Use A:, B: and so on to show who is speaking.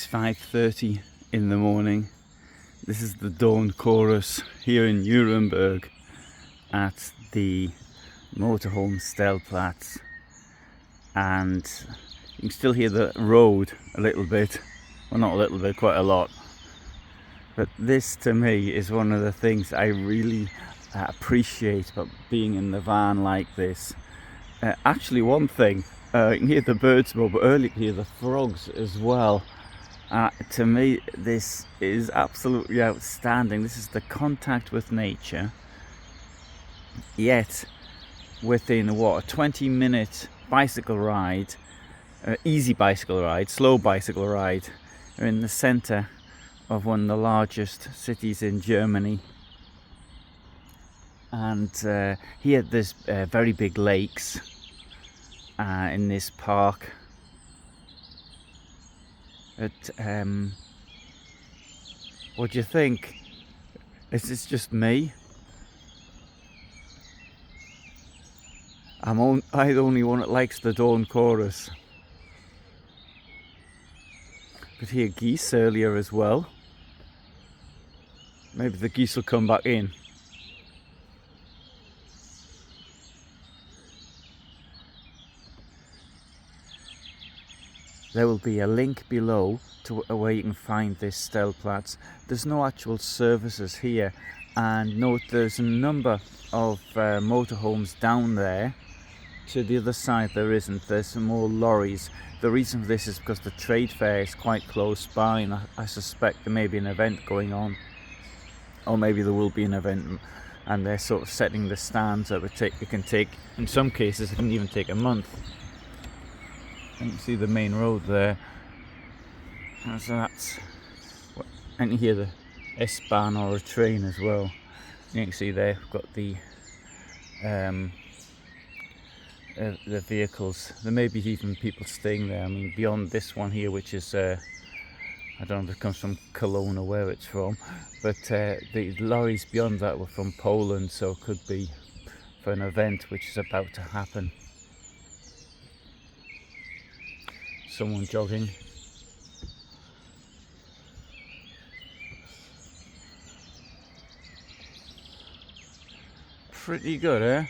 A: It's 5:30 in the morning. This is the dawn chorus here in Nuremberg at the motorhome Stellplatz, and you can still hear the road a little bit. Well, not a little bit, quite a lot. But this to me is one of the things I really appreciate about being in the van like this. Actually, one thing, you can hear the birds more, but earlier you can hear the frogs as well. To me, this is absolutely outstanding. This is the contact with nature, yet within a 20-minute bicycle ride, easy bicycle ride, slow bicycle ride, we're in the center of one of the largest cities in Germany. And here there's very big lakes in this park. But what do you think? Is this just me? I'm the only one that likes the dawn chorus. Could hear geese earlier as well. Maybe the geese will come back in. There will be a link below to where you can find this Stellplatz. There's no actual services here, and note there's a number of motorhomes down there. To the other side there isn't. There's some more lorries. The reason for this is because the trade fair is quite close by, and I suspect there may be an event going on, or maybe there will be an event, and they're sort of setting the stands that it can take, in some cases it can even take a month. You can see the main road there. How's that? And you hear the S-Bahn or a train as well. You can see there we've got the vehicles. There may be even people staying there. I mean, beyond this one here, which is I don't know if it comes from Cologne or where it's from, but the lorries beyond that were from Poland, so it could be for an event which is about to happen. Someone jogging. Pretty good, eh?